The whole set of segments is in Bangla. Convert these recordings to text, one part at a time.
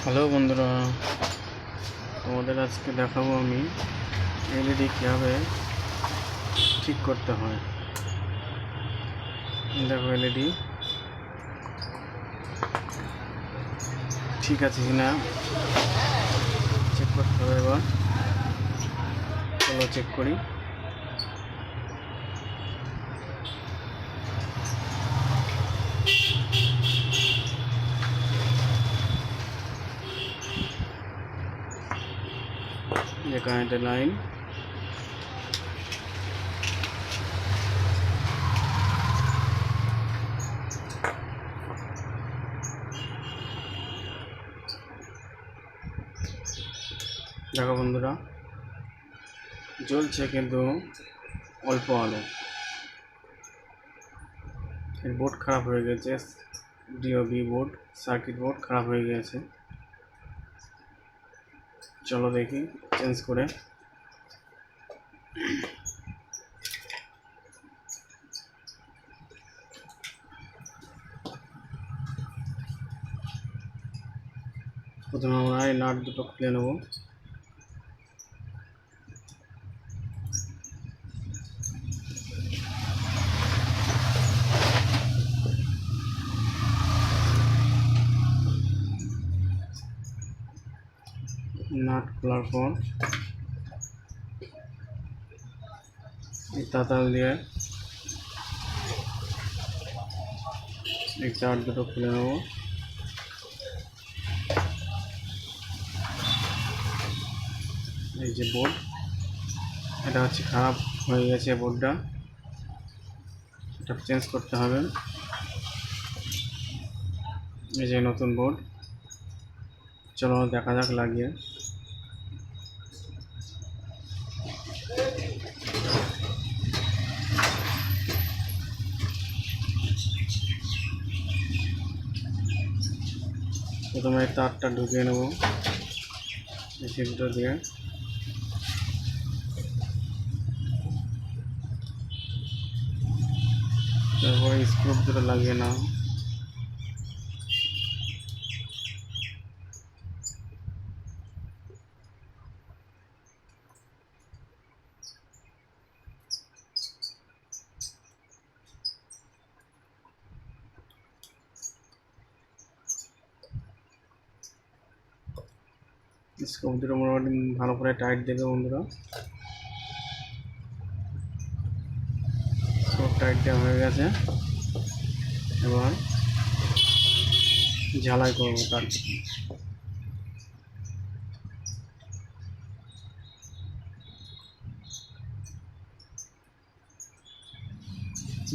হ্যালো বন্ধুরা, তোমাদের আজকে দেখাবো আমি এলইডি কীভাবে ঠিক করতে হয়। দেখো এলইডি ঠিক আছে কিনা চেক করতে হবে। এবার চলো চেক করি। যে কারেন্টের লাইন, দেখো বন্ধুরা জ্বলছে কিন্তু অল্প আলো। এর বোর্ড খারাপ হয়ে গেছে, ডিওবি বোর্ড, সার্কিট বোর্ড খারাপ হয়ে গেছে। চলো দেখি চেঞ্জ করে। প্রথমে আমরা এই নাট দুটো খুলে নেব। নাট খোলার পর এই তাতাল দিয়ে এই চার দুটো খুলে নেব। এই যে বোর্ড, এটা হচ্ছে খারাপ হয়ে গেছে বোর্ডটা, এটা চেঞ্জ করতে হবে। এই যে নতুন বোর্ড, চলো দেখা যাক লাগিয়ে। প্রথমে তারটা ঢুকিয়ে নেব এসি দুটো দিয়ে। তারপরে স্ক্রু দুটো লাগিয়ে নাও। স্ক্রু দুটো মোটামুটি ভালো করে টাইট দেবে বন্ধুরা। সব টাইট দেওয়া হয়ে গেছে। এবার ঝালাই করবো তার।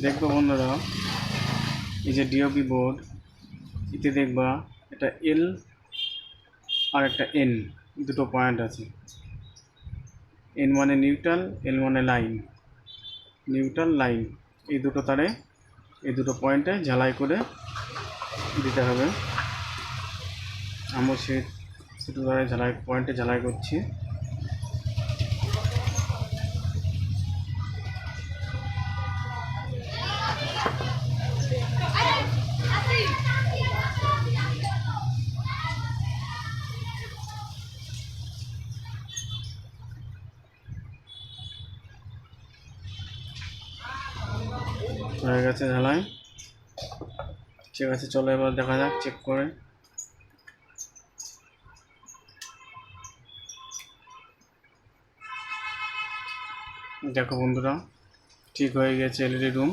দেখবো বন্ধুরা, এই যে ডিওপি বোর্ড, এতে দেখবা এটা এল আর একটা এন, দুটো পয়েন্ট আছে। এন মানে নিউট্রাল, এল মানে লাইন, নিউট্রাল লাইন। এই দুটো তারে, এই দুটো পয়েন্টে ঝালাই করে দিতে হবে। আমরা সেটু দ্বারা ঝালাই পয়েন্টে ঝালাই করছি। হয়ে গেছে ঝালাই, ঠিক আছে। চলো এবার দেখা যাক চেক করে। দেখো বন্ধুরা ঠিক হয়ে গেছে এলইডি রুম।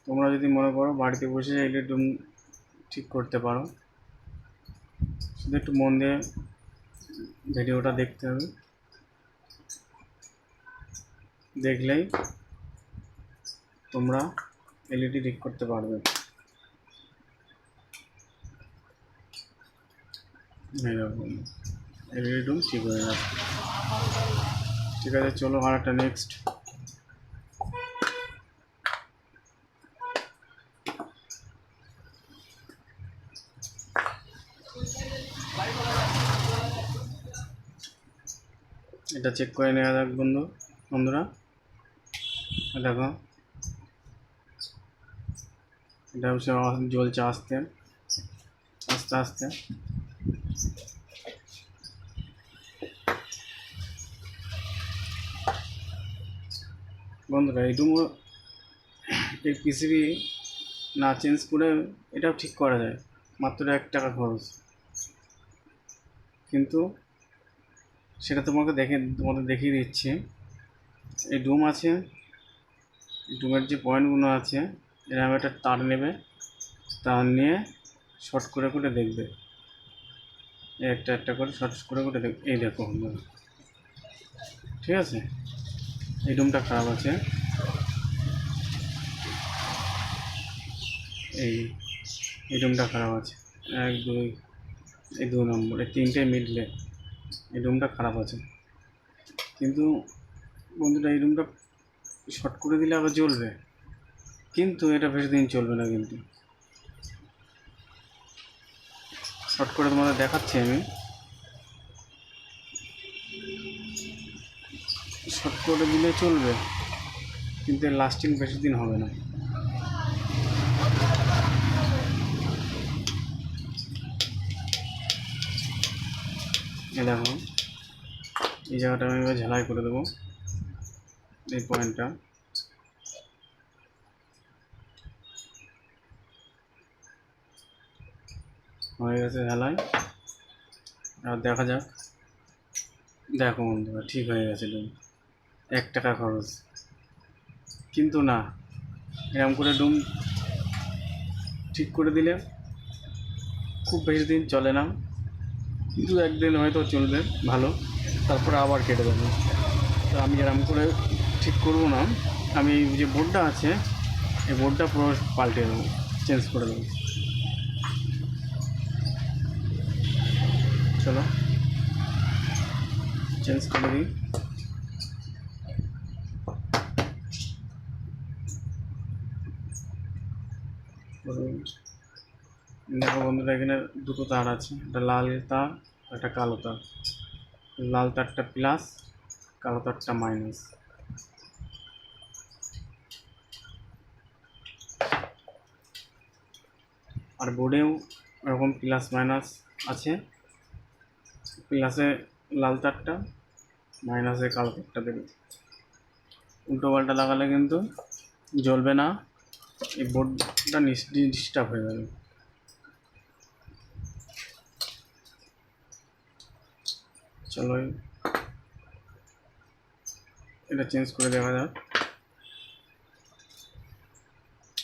তোমরা যদি মনে করো বাড়িতে বসে এলইডি রুম ঠিক করতে পারো, শুধু একটু মন দিয়ে ভিডিওটা দেখতে হবে, দেখলেই তোমরা এলইডি ঠিক করতে পারবে। এরকম এলইডি রুম ঠিক হয়ে গেছে। ঠিক আছে, চলো আর একটা নেক্সট। এটা চেক করে নেওয়া যাক বন্ধুরা। দেখো এটা হচ্ছে জ্বলছে আস্তে আস্তে আস্তে। বন্ধুরা এই ডুমো এই পিসিবি না চেঞ্জ করে এটাও ঠিক করা যায়, মাত্র 1 টাকা খরচ। কিন্তু সেটা তোমাদের দেখিয়ে দিচ্ছি। এই ডুম আছে, ডুমের যে পয়েন্টগুলো আছে এরকম একটা তার নেবে, তার নিয়ে শর্ট করে করে দেখবে, একটা একটা করে শর্ট করে করে দেখবে। এই দেখো বন্ধুরা, ঠিক আছে, এই ডুমটা খারাপ আছে। এই এই ডুমটা খারাপ আছে, 1 2, এই 2 নম্বর, এই 3টে মিডলে এই ডুমটা খারাপ আছে। কিন্তু বন্ধুরা এই ডুমটা শর্ট করে দিলে আবার জ্বলবে, কিন্তু এটা বেশি দিন চলবে না। কিন্তু শর্ট করে তোমাদের দেখাচ্ছি আমি, শর্ট করে দিলে চলবে কিন্তু এর লাস্টিং বেশি দিন হবে না। এই দেখো, এই জায়গাটা আমি এবার ঝালাই করে দেবো, এই পয়েন্টটা। হয়ে গেছে ঝালাই, আর দেখা যাক। দেখো বন্ধুরা, ঠিক হয়ে গেছে ডুম, 1 টাকা খরচ। কিন্তু না, এরকম করে ডুম ঠিক করে দিলে খুব বেশি দিন চলে না, 2-1 দিন হয়তো চলবে ভালো, তারপরে আবার কেটে দেবে। তো আমি এরকম করে ঠিক করবো না, আমি যে বোর্ডটা আছে এই বোর্ডটা পুরো পাল্টে দেবো, চেঞ্জ করে দেবো। চলো চেঞ্জ করে দিই। দেখো বন্ধুরা, এখানে 2টো তার আছে, একটা লাল তার একটা কালো তার। লাল তারটা প্লাস, কালো তারটা মাইনাস। আর বোর্ডেও এরকম প্লাস মাইনাস আছে, প্লাসে লাল তারটা, মাইনাসে কালো তারটা দেবে। উল্টো পাল্টা লাগালে কিন্তু জ্বলবে না, এই বোর্ডটা ডিস্টার্ব হয়ে যাবে। চলো এটা চেঞ্জ করে দেখা যাক।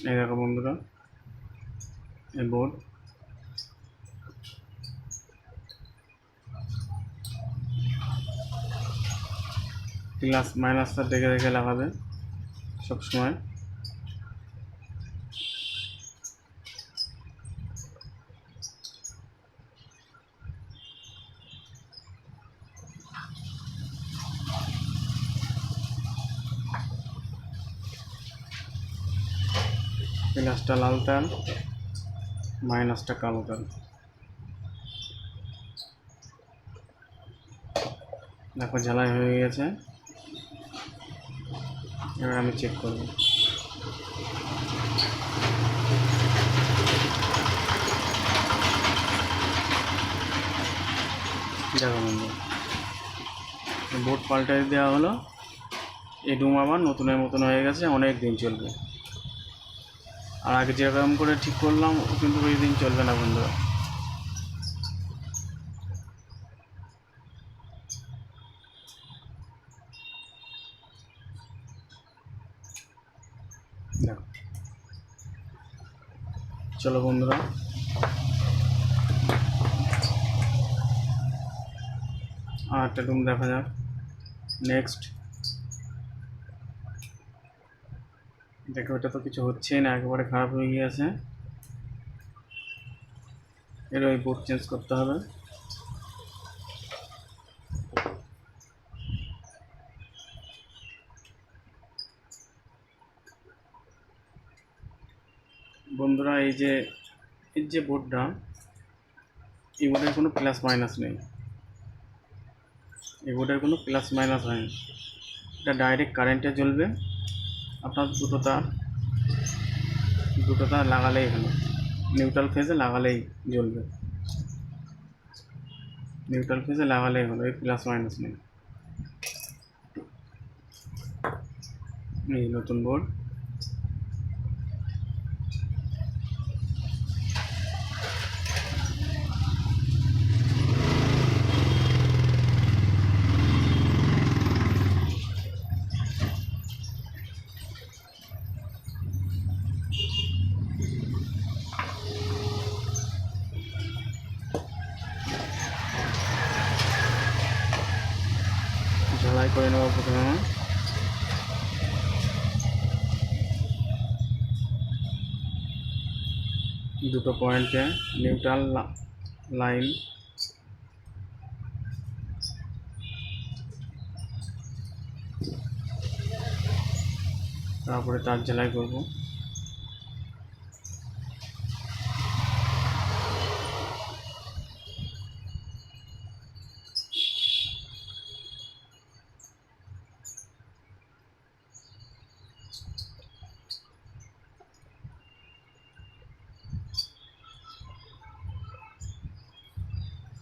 এই দেখো বন্ধুরা, এই বোর্ড প্লাস মাইনাসটা দেখে দেখে লাগাবে সবসময়। প্লাসটা লাল তার, মাইনাসটা কালো তার। দেখো ঝালাই হয়ে গেছে, এবার আমি চেক করব। দেখো বন্ধু, বোর্ড পাল্টাই দেওয়া হলো, এই ডুম আবার নতুনের মতন হয়ে গেছে, অনেক দিন চলবে। আর আগে যেরকম করে ঠিক করলাম ও কিন্তু বেশি দিন চলবে না বন্ধুরা। দেখো, চলো বন্ধুরা আর একটা ডুম দেখা যাক। নেক্সট দেখো, এটা তো কিছু হচ্ছেই না, একেবারে খারাপ হয়ে গিয়েছে। এর ওই বোর্ড চেঞ্জ করতে হবে। বন্ধুরা এই যে বোর্ডটা, এই বোর্ডের কোনো প্লাস মাইনাস নেই, এই বোর্ডের কোনো প্লাস মাইনাস হয় না, এটা ডাইরেক্ট কারেন্টে জ্বলবে। আপনার 2টো তার দুটো তার লাগালেই হলো, নিউট্রাল ফেজে লাগালেই জ্বলবে, নিউট্রাল ফেজে লাগালেই হলো, এই প্লাস মাইনাস নেই। এই নতুন বোর্ড। ঝালাই করে নেবো প্রথমে, দুটো পয়েন্টে নিউট্রাল লাইন, তারপরে তার ঝালাই করব।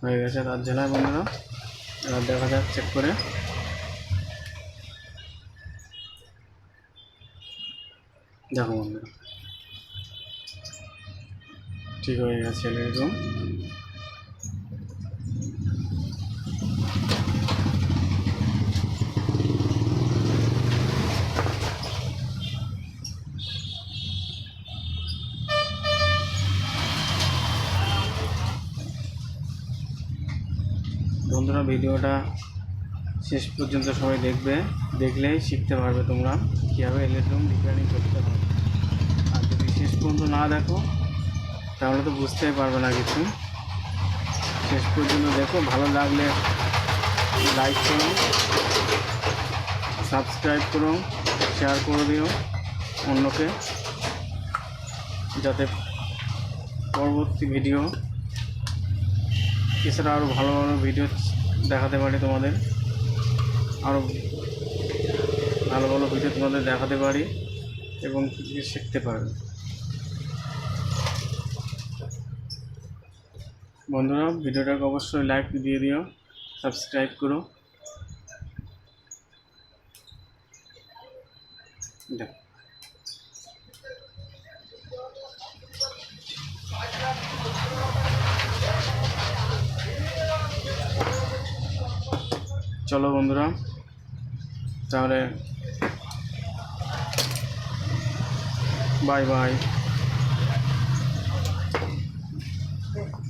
হয়ে গেছে তার ঝালাই বন্ধুরা। এবার দেখা যাক চেক করে। দেখো বন্ধুরা ঠিক হয়ে গেছে এরকম। বন্ধুরা ভিডিওটা শেষ পর্যন্ত সবাই দেখবে, দেখলেই শিখতে পারবে তোমরা কীভাবে এলইডি রুম রিপেয়ারিং করতে হবে। আর যদি শেষ পর্যন্ত না দেখো তাহলে তো বুঝতেই পারবে না কিছু। শেষ পর্যন্ত দেখো, ভালো লাগলে লাইক করো, সাবস্ক্রাইব করো, শেয়ার করে দিও অন্যকে, যাতে পরবর্তী ভিডিও এছাড়া আরও ভালো ভালো ভিডিও দেখাতে পারি তোমাদের, আরও ভালো ভালো ভিডিও তোমাদের দেখাতে পারি এবং কিছু শিখতে পারবে। বন্ধুরা ভিডিওটাকে অবশ্যই লাইক দিয়ে দিও, সাবস্ক্রাইব করো। চলো বন্ধুরা তাহলে বাই বাই।